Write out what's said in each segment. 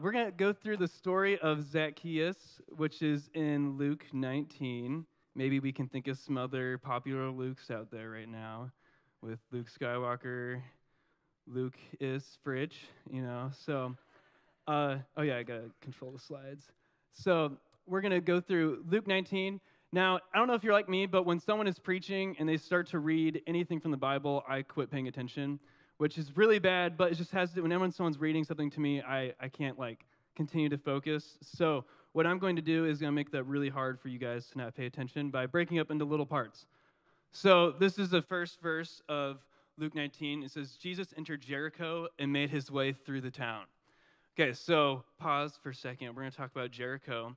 We're going to go through the story of Zaccheus, which is in Luke 19. Maybe we can think of some other popular Lukes out there right now with Luke Skywalker, Luke is Fritch, So, oh yeah, I got to control the slides. So, we're going to go through Luke 19. Now, I don't know if you're like me, but when someone is preaching and they start to read anything from the Bible, I quit paying attention, which is really bad, but it just has to, whenever someone's reading something to me, I can't continue to focus. So what I'm going to do is going to make that really hard for you guys to not pay attention by breaking up into little parts. So this is the first verse of Luke 19. It says, Jesus entered Jericho and made his way through the town. Okay, so pause for a second. We're going to talk about Jericho.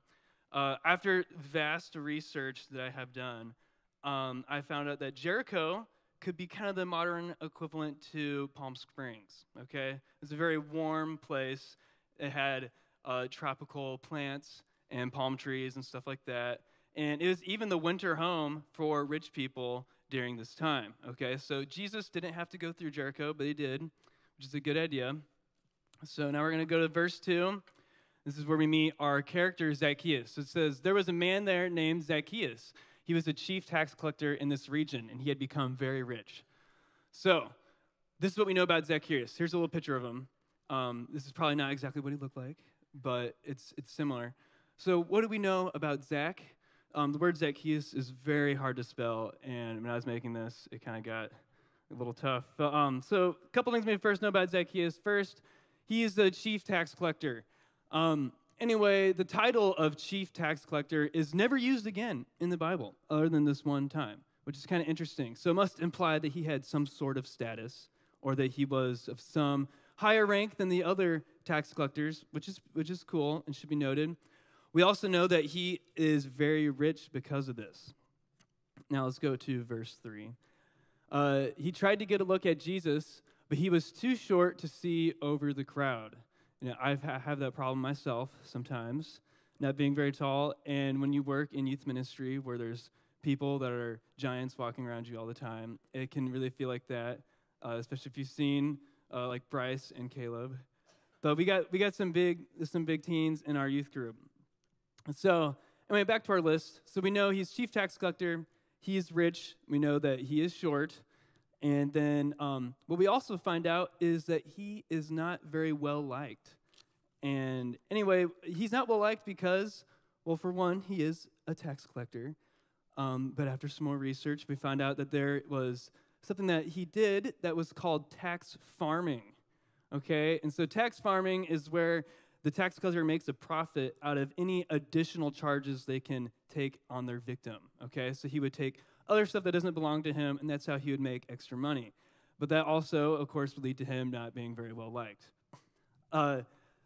After vast research that I have done, I found out that Jericho could be kind of the modern equivalent to Palm Springs, okay? It's a very warm place. It had tropical plants and palm trees and stuff like that. And it was even the winter home for rich people during this time, okay? So Jesus didn't have to go through Jericho, but he did, which is a good idea. So now we're going to go to verse 2. This is where we meet our character, Zaccheus. It says, there was a man there named Zaccheus. He was a chief tax collector in this region, and he had become very rich. So this is what we know about Zaccheus. Here's a little picture of him. This is probably not exactly what he looked like, but it's similar. So what do we know about Zach? The word Zaccheus is very hard to spell, and when I was making this, it kind of got a little tough. So a couple things we first know about Zaccheus. First, he is the chief tax collector. Anyway, the title of chief tax collector is never used again in the Bible, other than this one time, which is kind of interesting. So it must imply that he had some sort of status, or that he was of some higher rank than the other tax collectors, which is cool and should be noted. We also know that he is very rich because of this. Now let's go to verse 3. He tried to get a look at Jesus, but he was too short to see over the crowd. I have that problem myself sometimes, not being very tall. And when you work in youth ministry where there's people that are giants walking around you all the time, it can really feel like that, especially if you've seen like Bryce and Caleb. But we got some big teens in our youth group. So anyway, back to our list. So we know he's chief tax collector. He is rich. We know that he is short. And then what we also find out is that he is not very well liked. And anyway, he's not well liked because, well, for one, he is a tax collector. But after some more research, we found out that there was something that he did that was called tax farming. Okay? And so tax farming is where the tax collector makes a profit out of any additional charges they can take on their victim. Okay? So he would take other stuff that doesn't belong to him, and that's how he would make extra money. But that also, of course, would lead to him not being very well liked.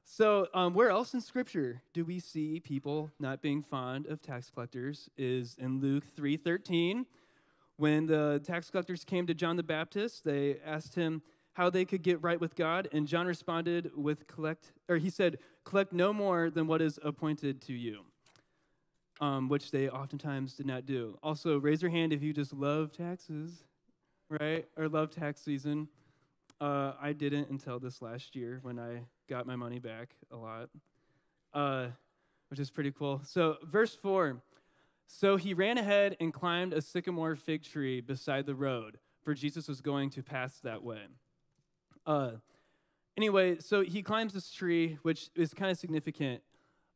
So where else in Scripture do we see people not being fond of tax collectors? Is in Luke 3:13. When the tax collectors came to John the Baptist, they asked him how they could get right with God, and John responded with he said, collect no more than what is appointed to you. Which they oftentimes did not do. Also, raise your hand if you just love taxes, right? Or love tax season. I didn't until this last year when I got my money back a lot, which is pretty cool. So verse 4, so he ran ahead and climbed a sycamore fig tree beside the road, for Jesus was going to pass that way. Anyway, so he climbs this tree, which is kind of significant.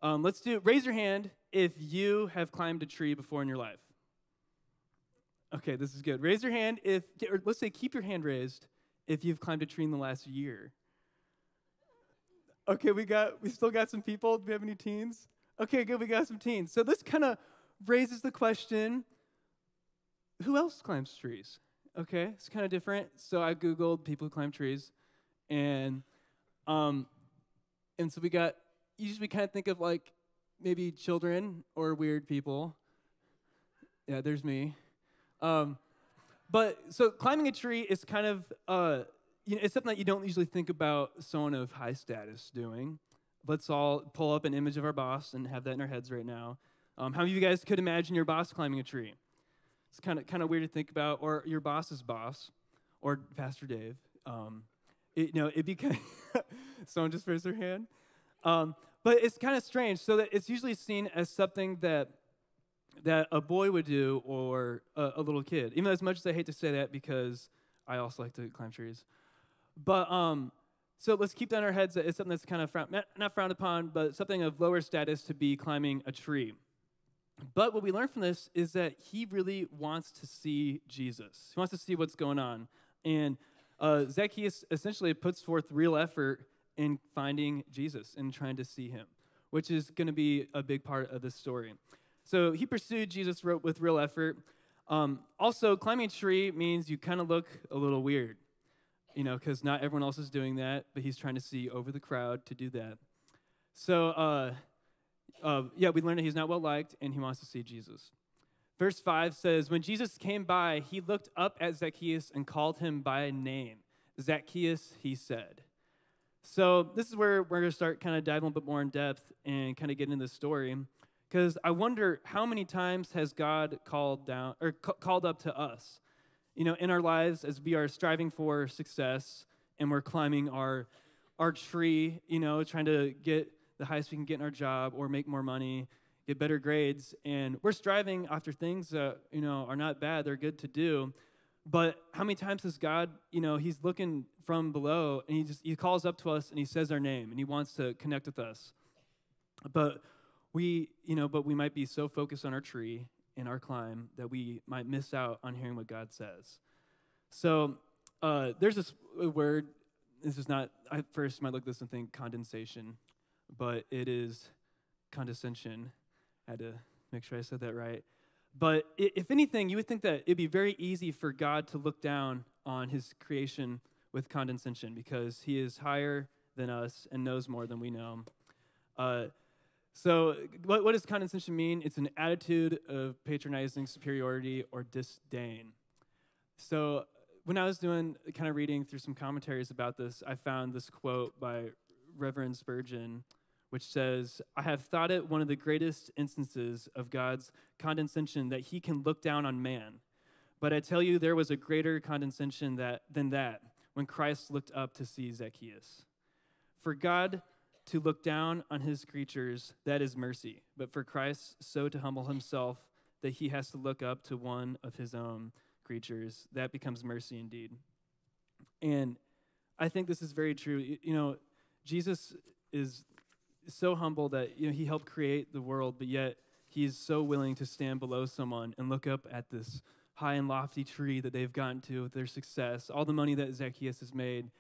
Raise your hand if you have climbed a tree before in your life. Okay, this is good. Raise your hand or let's say keep your hand raised if you've climbed a tree in the last year. Okay, we still got some people. Do we have any teens? Okay, good, we got some teens. So this kind of raises the question, who else climbs trees? Okay, it's kind of different. So I Googled people who climb trees, and so usually we kind of think of like maybe children or weird people. Yeah, there's me. But so climbing a tree is kind of, it's something that you don't usually think about someone of high status doing. Let's all pull up an image of our boss and have that in our heads right now. How many of you guys could imagine your boss climbing a tree? It's kind of weird to think about, or your boss's boss, or Pastor Dave. It'd be kind of someone just raised their hand. But it's kind of strange. So that it's usually seen as something that a boy would do or a little kid. Even though as much as I hate to say that because I also like to climb trees. But so let's keep that in our heads that it's something that's kind of not frowned upon, but something of lower status to be climbing a tree. But what we learn from this is that he really wants to see Jesus. He wants to see what's going on. And Zaccheus essentially puts forth real effort in finding Jesus and trying to see him, which is going to be a big part of this story. So he pursued Jesus with real effort. Also, climbing a tree means you kind of look a little weird, because not everyone else is doing that, but he's trying to see over the crowd to do that. So, we learn that he's not well-liked, and he wants to see Jesus. Verse 5 says, when Jesus came by, he looked up at Zaccheus and called him by name. Zaccheus, he said. So this is where we're going to start kind of diving a bit more in depth and kind of get into the story, because I wonder how many times has God called up to us, in our lives as we are striving for success and we're climbing our tree, trying to get the highest we can get in our job or make more money, get better grades, and we're striving after things that, are not bad, they're good to do. But how many times has God, he's looking from below and he calls up to us and he says our name and he wants to connect with us. But we might be so focused on our tree and our climb that we might miss out on hearing what God says. So there's this word, this is not, I first might look at this and think condensation, but it is condescension. I had to make sure I said that right. But if anything, you would think that it'd be very easy for God to look down on his creation with condescension because he is higher than us and knows more than we know. So what does condescension mean? It's an attitude of patronizing superiority or disdain. So when I was doing kind of reading through some commentaries about this, I found this quote by Reverend Spurgeon, which says, I have thought it one of the greatest instances of God's condescension that he can look down on man. But I tell you, there was a greater condescension than that when Christ looked up to see Zaccheus. For God to look down on his creatures, that is mercy. But for Christ so to humble himself that he has to look up to one of his own creatures, that becomes mercy indeed. And I think this is very true. Jesus is so humble that he helped create the world, but yet he's so willing to stand below someone and look up at this high and lofty tree that they've gotten to with their success, all the money that Zaccheus has made.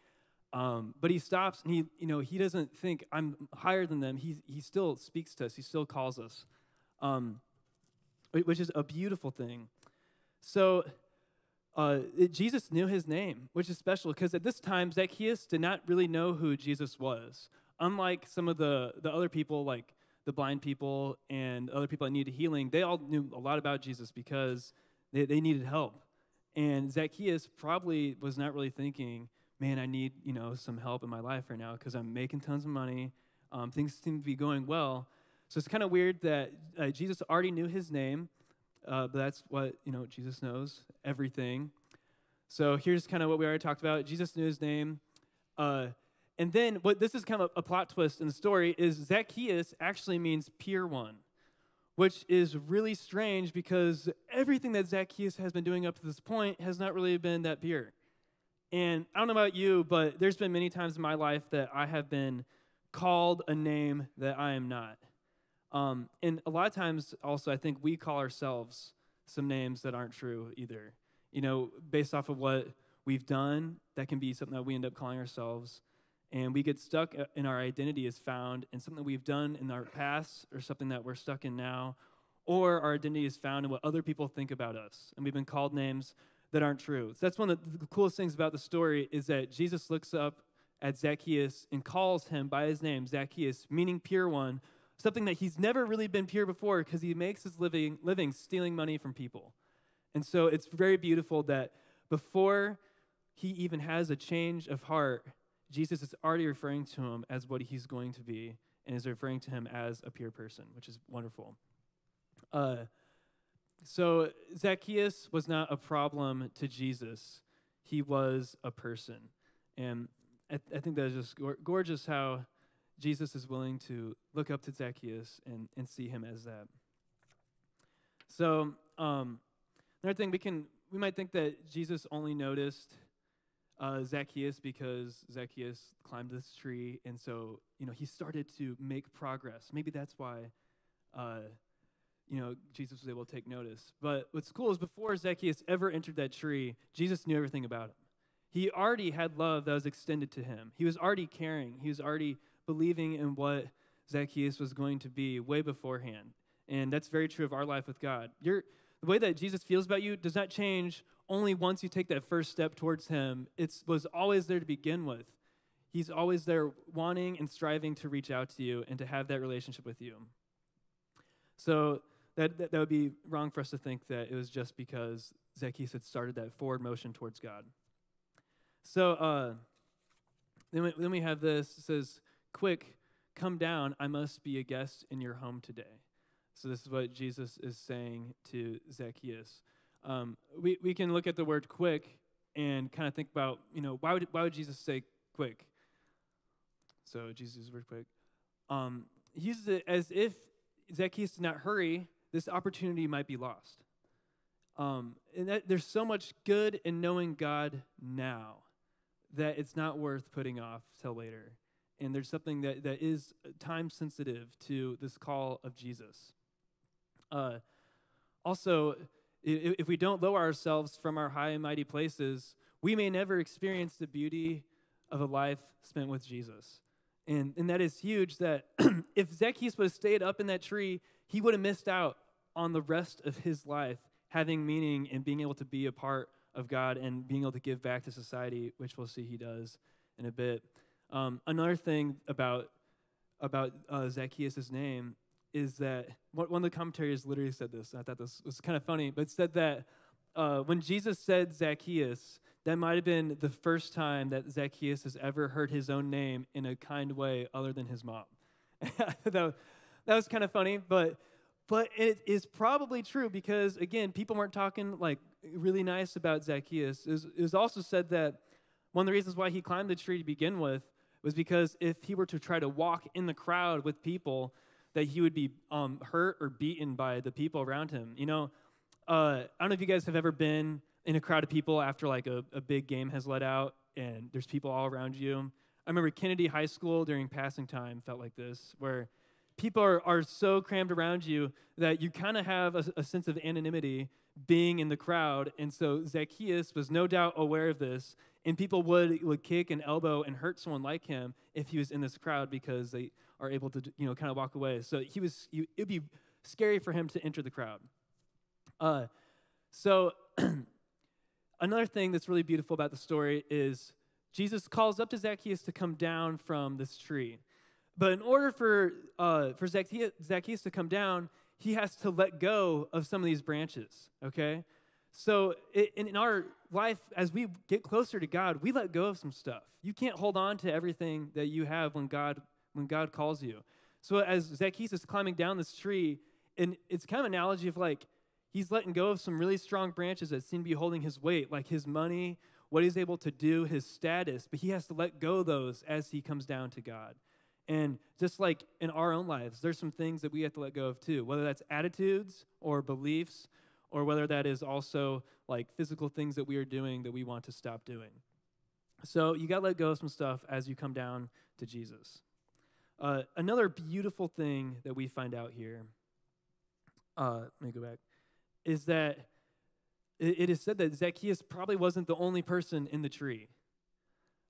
But he stops and he doesn't think I'm higher than them. He still speaks to us. He still calls us, which is a beautiful thing. So Jesus knew his name, which is special because at this time Zaccheus did not really know who Jesus was. Unlike some of the other people, like the blind people and other people that needed healing, they all knew a lot about Jesus because they needed help. And Zaccheus probably was not really thinking, man, I need some help in my life right now because I'm making tons of money. Things seem to be going well. So it's kind of weird that Jesus already knew his name, but that's what, Jesus knows, everything. So here's kind of what we already talked about. Jesus knew his name. And then this is kind of a plot twist in the story is Zaccheus actually means pure one, which is really strange because everything that Zaccheus has been doing up to this point has not really been that pure. And I don't know about you, but there's been many times in my life that I have been called a name that I am not. And a lot of times also I think we call ourselves some names that aren't true either. Based off of what we've done, that can be something that we end up calling ourselves. And we get stuck in our identity is found in something we've done in our past or something that we're stuck in now, or our identity is found in what other people think about us. And we've been called names that aren't true. So that's one of the coolest things about the story is that Jesus looks up at Zaccheus and calls him by his name, Zaccheus, meaning pure one, something that he's never really been pure before because he makes his living stealing money from people. And so it's very beautiful that before he even has a change of heart, Jesus is already referring to him as what he's going to be and is referring to him as a pure person, which is wonderful. So Zaccheus was not a problem to Jesus. He was a person. And I think that is just gorgeous how Jesus is willing to look up to Zacchaeus and see him as that. So another thing, we might think that Jesus only noticed Zacchaeus because Zacchaeus climbed this tree, and so he started to make progress. Maybe that's why Jesus was able to take notice. But what's cool is before Zacchaeus ever entered that tree, Jesus knew everything about him. He already had love that was extended to him. He was already caring. He was already believing in what Zacchaeus was going to be way beforehand. And that's very true of our life with God. The way that Jesus feels about you does not change only once you take that first step towards him. It was always there to begin with. He's always there wanting and striving to reach out to you and to have that relationship with you. So that would be wrong for us to think that it was just because Zacchaeus had started that forward motion towards God. So then we have this. It says, "Quick, come down. I must be a guest in your home today." So this is what Jesus is saying to Zacchaeus. We can look at the word "quick" and kind of think about, why would Jesus say "quick"? So Jesus uses the word "quick." He uses it as if Zacchaeus did not hurry, this opportunity might be lost. And that there's so much good in knowing God now that it's not worth putting off till later. And there's something that is time sensitive to this call of Jesus. Also, if we don't lower ourselves from our high and mighty places, we may never experience the beauty of a life spent with Jesus. And that is huge, that if Zacchaeus would have stayed up in that tree, he would have missed out on the rest of his life having meaning and being able to be a part of God and being able to give back to society, which we'll see he does in a bit. Another thing about Zacchaeus' name is that one of the commentaries literally said this, and I thought this was kind of funny, but it said that when Jesus said Zacchaeus, that might have been the first time that Zacchaeus has ever heard his own name in a kind way other than his mom. that was kind of funny, but it is probably true because, again, people weren't talking like really nice about Zacchaeus. It was also said that one of the reasons why he climbed the tree to begin with was because if he were to try to walk in the crowd with people, that he would be hurt or beaten by the people around him. I don't know if you guys have ever been in a crowd of people after like a big game has let out and there's people all around you. I remember Kennedy High School during passing time felt like this, where people are so crammed around you that you kind of have a sense of anonymity being in the crowd. And so Zacchaeus was no doubt aware of this, and people would kick and elbow and hurt someone like him if he was in this crowd because they are able to kind of walk away. So it'd be scary for him to enter the crowd. So another thing that's really beautiful about the story is Jesus calls up to Zacchaeus to come down from this tree. But in order for Zacchaeus to come down, he has to let go of some of these branches, okay? So in our life, as we get closer to God, we let go of some stuff. You can't hold on to everything that you have when God calls you. So as Zacchaeus is climbing down this tree, and it's kind of an analogy of like he's letting go of some really strong branches that seem to be holding his weight, like his money, what he's able to do, his status, but he has to let go of those as he comes down to God. And just like in our own lives, there's some things that we have to let go of too, whether that's attitudes or beliefs, or whether that is also like physical things that we are doing that we want to stop doing. So you got to let go of some stuff as you come down to Jesus. Another beautiful thing that we find out here, let me go back, is that it is said that Zacchaeus probably wasn't the only person in the tree.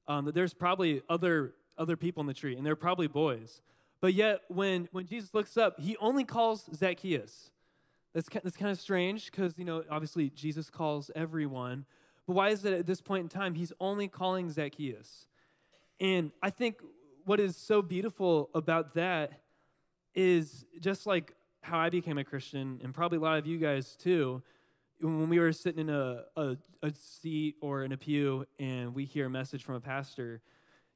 That there's probably other people in the tree, and they're probably boys. But yet, when Jesus looks up, he only calls Zacchaeus. That's kind of strange because, obviously Jesus calls everyone. But why is it at this point in time he's only calling Zacchaeus? And I think what is so beautiful about that is just like how I became a Christian, and probably a lot of you guys too, when we were sitting in a seat or in a pew and we hear a message from a pastor,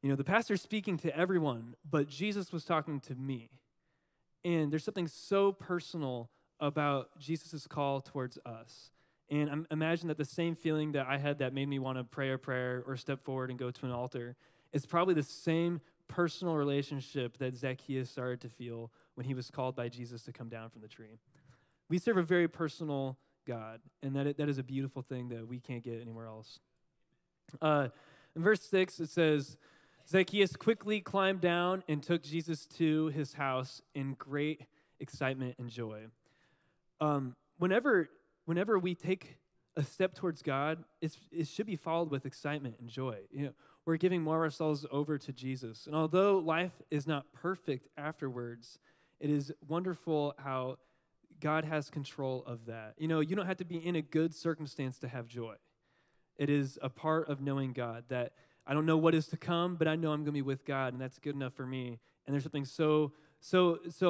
the pastor's speaking to everyone, but Jesus was talking to me. And there's something so personal about Jesus' call towards us. And I imagine that the same feeling that I had that made me want to pray a prayer or step forward and go to an altar is probably the same personal relationship that Zaccheus started to feel when he was called by Jesus to come down from the tree. We serve a very personal God, and that is a beautiful thing that we can't get anywhere else. In verse 6, it says, Zaccheus quickly climbed down and took Jesus to his house in great excitement and joy. Whenever we take a step towards God, it should be followed with excitement and joy. We're giving more of ourselves over to Jesus. And although life is not perfect afterwards, it is wonderful how God has control of that. You don't have to be in a good circumstance to have joy. It is a part of knowing God that I don't know what is to come, but I know I'm going to be with God, and that's good enough for me. And there's something so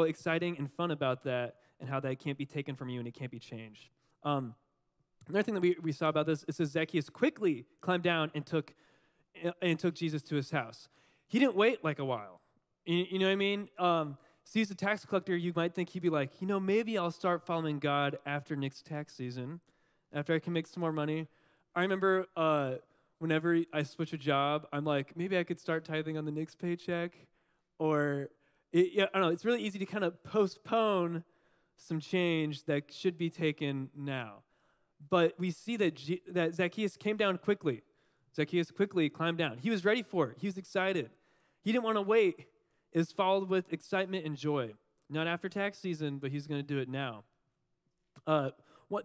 exciting and fun about that, and how that can't be taken from you and it can't be changed. Another thing that we saw about this, it says Zacchaeus quickly climbed down and took Jesus to his house. He didn't wait like a while. You know what I mean? See, as a tax collector, you might think he'd be like, maybe I'll start following God after next tax season, after I can make some more money. I remember whenever I switch a job, I'm like, maybe I could start tithing on the next paycheck. Or, I don't know, it's really easy to kind of postpone some change that should be taken now. But we see that Zacchaeus came down quickly. Zacchaeus quickly climbed down. He was ready for it. He was excited. He didn't want to wait. It was followed with excitement and joy. Not after tax season, but he's going to do it now.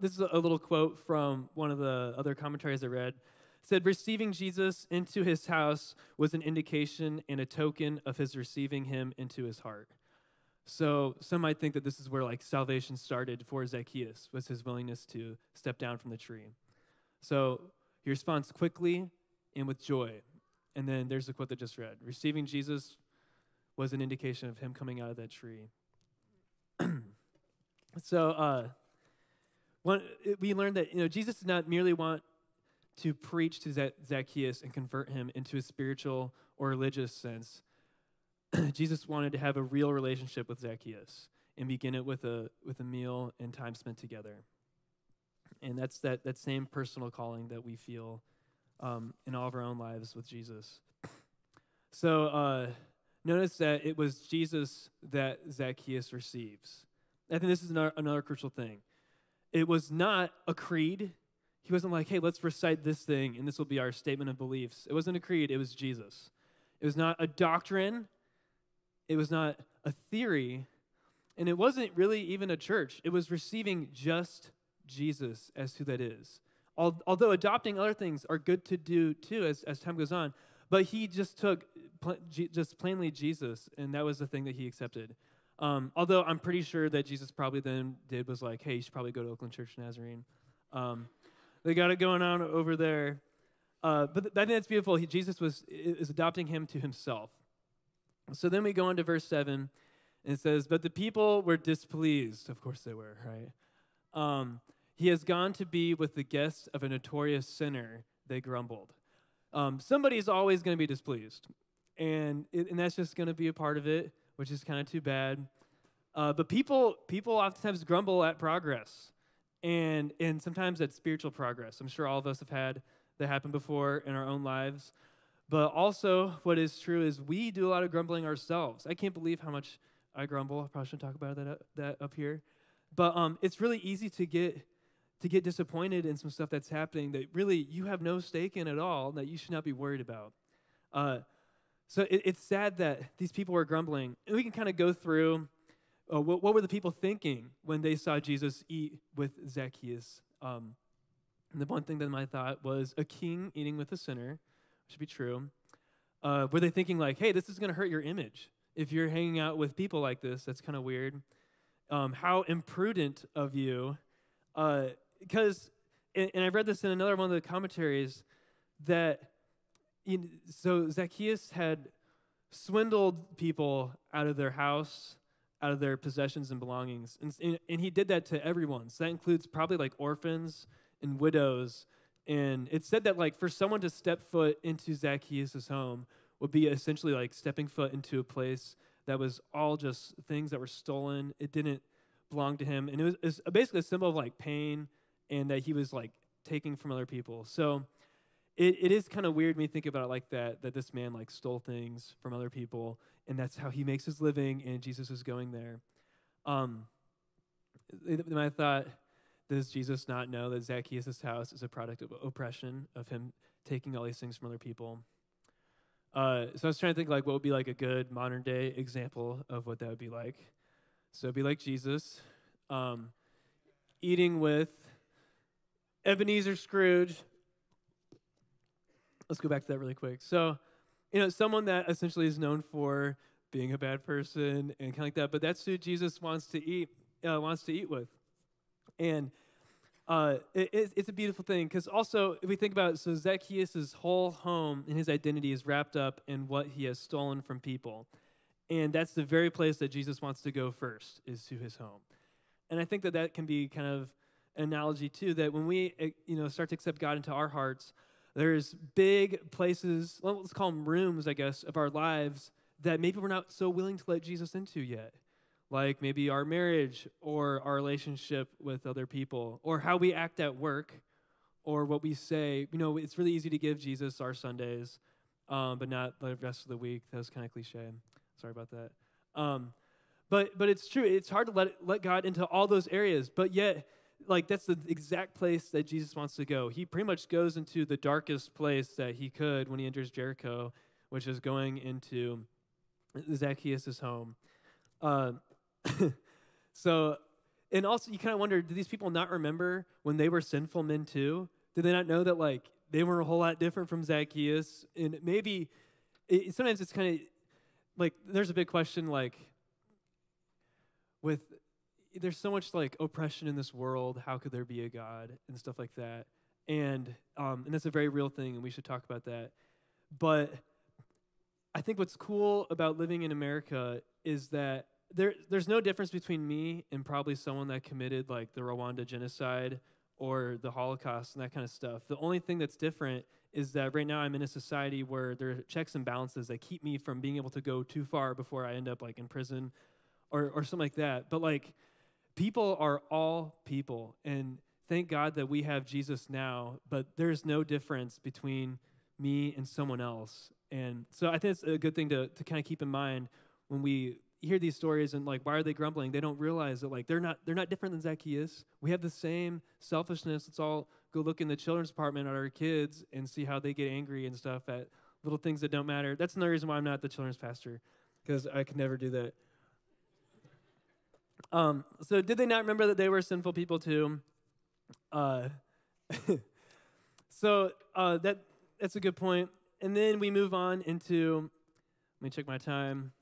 This is a little quote from one of the other commentaries I read. It said, receiving Jesus into his house was an indication and a token of his receiving him into his heart. So some might think that this is where salvation started for Zacchaeus, was his willingness to step down from the tree. So he responds quickly and with joy. And then there's the quote that just read. Receiving Jesus was an indication of him coming out of that tree. So we learned that Jesus did not merely want to preach to Zacchaeus and convert him into a spiritual or religious sense. Jesus wanted to have a real relationship with Zacchaeus and begin it with a meal and time spent together. And that's that same personal calling that we feel in all of our own lives with Jesus. So notice that it was Jesus that Zacchaeus receives. I think this is another crucial thing. It was not a creed. He wasn't like, hey, let's recite this thing, and this will be our statement of beliefs. It wasn't a creed. It was Jesus. It was not a doctrine. It was not a theory. And it wasn't really even a church. It was receiving just Jesus as who that is. Although adopting other things are good to do, too, as time goes on. But he just took just plainly Jesus, and that was the thing that he accepted. Although I'm pretty sure that Jesus probably then was like, hey, you should probably go to Oakland Church Nazarene. They got it going on over there. But I think that's beautiful. Jesus is adopting him to himself. So then we go into verse 7, and it says, but the people were displeased. Of course they were, right? He has gone to be with the guests of a notorious sinner, they grumbled. Somebody's always going to be displeased, and that's just going to be a part of it, which is kind of too bad. But people oftentimes grumble at progress, and sometimes at spiritual progress. I'm sure all of us have had that happen before in our own lives. But also, what is true is we do a lot of grumbling ourselves. I can't believe how much I grumble. I probably shouldn't talk about that up here. But it's really easy to get disappointed in some stuff that's happening that really you have no stake in at all, that you should not be worried about. So it's sad that these people were grumbling. And we can kind of go through what were the people thinking when they saw Jesus eat with Zacchaeus. And the one thing that I thought was a king eating with a sinner, which should be true. Were they thinking like, hey, this is going to hurt your image if you're hanging out with people like this? That's kind of weird. How imprudent of you. Because, and I read this in another one of the commentaries, that so Zacchaeus had swindled people out of their house, out of their possessions and belongings. And he did that to everyone. So that includes probably like orphans and widows. And it said that like for someone to step foot into Zacchaeus' home would be essentially like stepping foot into a place that was all just things that were stolen. It didn't belong to him. And it was basically a symbol of like pain and that he was like taking from other people. So it is kind of weird when you think about it like that this man like stole things from other people, and that's how he makes his living, and Jesus is going there. Um, my thought, does Jesus not know that Zacchaeus' house is a product of oppression, of him taking all these things from other people? So I was trying to think like what would be like a good modern day example of what that would be like. So it'd be like Jesus eating with Ebenezer Scrooge. Let's go back to that really quick. So, someone that essentially is known for being a bad person and kind of like that, but that's who Jesus wants to eat with. And it's a beautiful thing, because also, if we think about it, so Zacchaeus' whole home and his identity is wrapped up in what he has stolen from people. And that's the very place that Jesus wants to go first, is to his home. And I think that can be kind of an analogy, too, that when we start to accept God into our hearts, there's big places, well, let's call them rooms, I guess, of our lives that maybe we're not so willing to let Jesus into yet. Like maybe our marriage or our relationship with other people or how we act at work or what we say. It's really easy to give Jesus our Sundays, but not the rest of the week. That was kind of cliche. Sorry about that. But it's true. It's hard to let God into all those areas, but yet, like, that's the exact place that Jesus wants to go. He pretty much goes into the darkest place that he could when he enters Jericho, which is going into Zacchaeus' home. So, and also you kind of wonder, do these people not remember when they were sinful men too? Did they not know that, like, they were a whole lot different from Zacchaeus? And maybe, sometimes it's kind of, like, there's a big question, like, there's so much, like, oppression in this world, how could there be a God, and stuff like that. And that's a very real thing, and we should talk about that. But I think what's cool about living in America is that there's no difference between me and probably someone that committed like the Rwanda genocide or the Holocaust and that kind of stuff. The only thing that's different is that right now I'm in a society where there are checks and balances that keep me from being able to go too far before I end up like in prison or something like that. But like people are all people, and thank God that we have Jesus now, but there's no difference between me and someone else. And so I think it's a good thing to kind of keep in mind when we hear these stories and like, why are they grumbling? They don't realize that like they're not different than Zacchaeus. We have the same selfishness. Let's all go look in the children's department at our kids and see how they get angry and stuff at little things that don't matter. That's another reason why I'm not the children's pastor, because I could never do that. So did they not remember that they were sinful people too? So that's a good point. And then we move on into, let me check my time,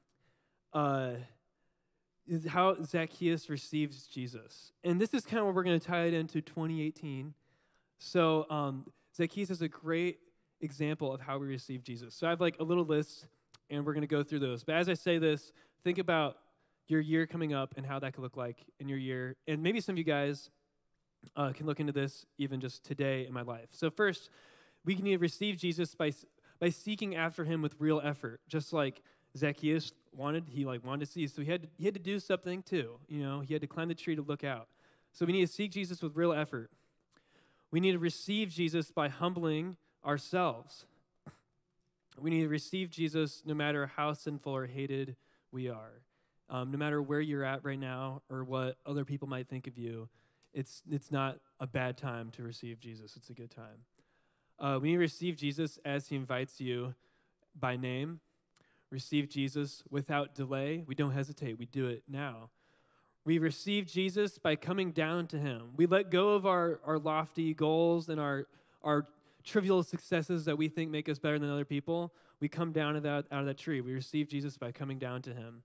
is how Zacchaeus receives Jesus. And this is kind of where we're going to tie it into 2018. So Zacchaeus is a great example of how we receive Jesus. So I have like a little list, and we're going to go through those. But as I say this, think about your year coming up and how that could look like in your year. And maybe some of you guys can look into this even just today in my life. So first, we can receive Jesus by seeking after him with real effort, just like Zacchaeus wanted to see. So he had to do something too. He had to climb the tree to look out. So we need to seek Jesus with real effort. We need to receive Jesus by humbling ourselves. We need to receive Jesus no matter how sinful or hated we are. No matter where you're at right now or what other people might think of you, it's not a bad time to receive Jesus. It's a good time. We need to receive Jesus as he invites you by name. Receive Jesus without delay. We don't hesitate. We do it now. We receive Jesus by coming down to him. We let go of our lofty goals and our trivial successes that we think make us better than other people. We come down out of that tree. We receive Jesus by coming down to him.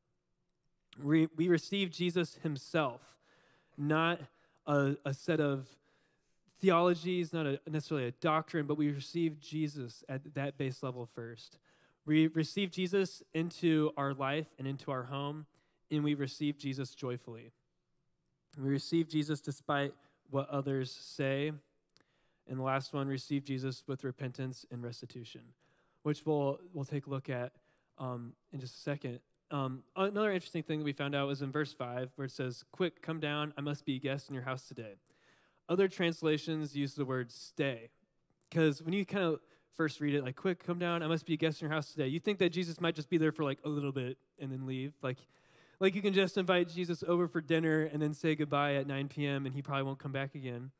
We receive Jesus himself, not a set of theologies, not necessarily a doctrine, but we receive Jesus at that base level first. We receive Jesus into our life and into our home, and we receive Jesus joyfully. We receive Jesus despite what others say. And the last one, receive Jesus with repentance and restitution, which we'll take a look at in just a second. Another interesting thing that we found out was in verse 5, where it says, "Quick, come down, I must be a guest in your house today." Other translations use the word stay, because when you kind of first read it, like, quick, come down. I must be a guest in your house today. You think that Jesus might just be there for like a little bit and then leave. Like you can just invite Jesus over for dinner and then say goodbye at 9 p.m. and he probably won't come back again.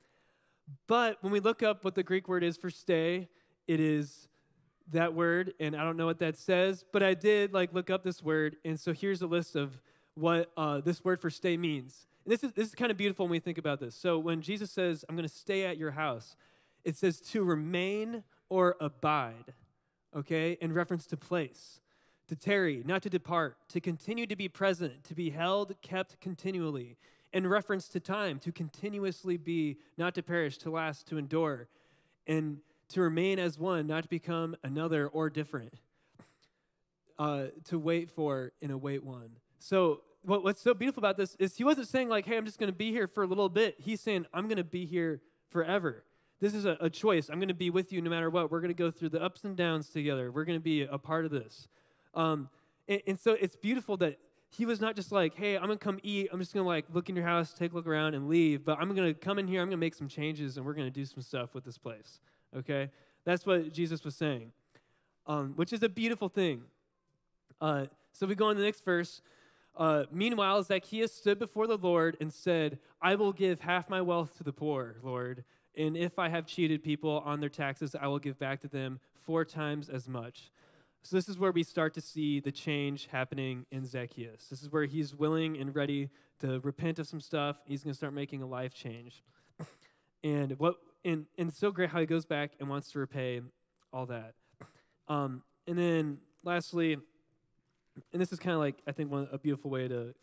But when we look up what the Greek word is for stay, it is that word, and I don't know what that says, but I did look up this word, and so here's a list of what this word for stay means. And this is kind of beautiful when we think about this. So when Jesus says, I'm going to stay at your house, it says to remain or abide, okay, in reference to place. To tarry, not to depart, to continue to be present, to be held, kept continually. In reference to time, to continuously be, not to perish, to last, to endure. And to remain as one, not to become another or different. To wait for and await one. So what's so beautiful about this is he wasn't saying hey, I'm just going to be here for a little bit. He's saying, I'm going to be here forever. This is a choice. I'm going to be with you no matter what. We're going to go through the ups and downs together. We're going to be a part of this. And so it's beautiful that he was not just hey, I'm going to come eat. I'm just going to look in your house, take a look around, and leave. But I'm going to come in here. I'm going to make some changes, and we're going to do some stuff with this place. Okay? That's what Jesus was saying, which is a beautiful thing. So we go on to the next verse. Meanwhile, Zaccheus stood before the Lord and said, I will give half my wealth to the poor, Lord. And if I have cheated people on their taxes, I will give back to them 4 times as much. So this is where we start to see the change happening in Zaccheus. This is where he's willing and ready to repent of some stuff. He's going to start making a life change. And it's so great how he goes back and wants to repay all that. And then lastly, and this is kind of I think a beautiful way to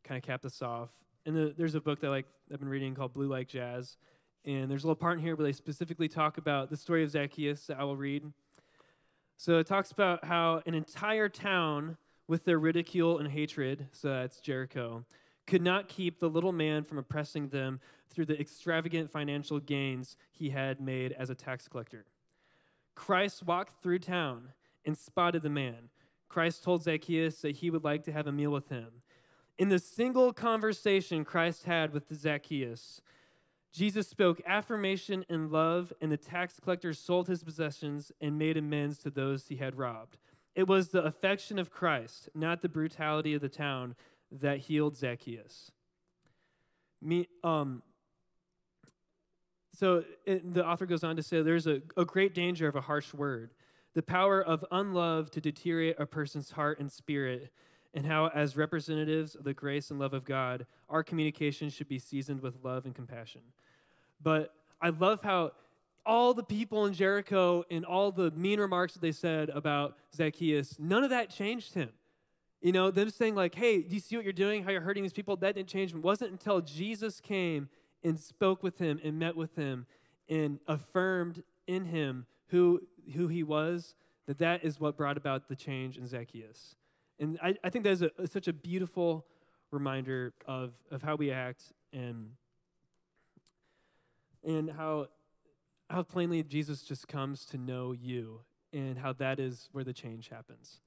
kind of cap this off. And there's a book that I've been reading called Blue Like Jazz. And there's a little part in here where they specifically talk about the story of Zaccheus that I will read. So it talks about how an entire town with their ridicule and hatred, so that's Jericho, could not keep the little man from oppressing them through the extravagant financial gains he had made as a tax collector. Christ walked through town and spotted the man. Christ told Zaccheus that he would like to have a meal with him. In the single conversation Christ had with Zaccheus, Jesus spoke affirmation and love, and the tax collector sold his possessions and made amends to those he had robbed. It was the affection of Christ, not the brutality of the town, that healed Zaccheus. The author goes on to say there's a great danger of a harsh word, the power of unlove to deteriorate a person's heart and spirit, and how, as representatives of the grace and love of God, our communication should be seasoned with love and compassion. But I love how all the people in Jericho and all the mean remarks that they said about Zaccheus, none of that changed him. Them saying hey, do you see what you're doing, how you're hurting these people? That didn't change him. It wasn't until Jesus came and spoke with him and met with him and affirmed in him who he was, that is what brought about the change in Zaccheus. And I think that is such a beautiful reminder of how we act and how plainly Jesus just comes to know you and how that is where the change happens.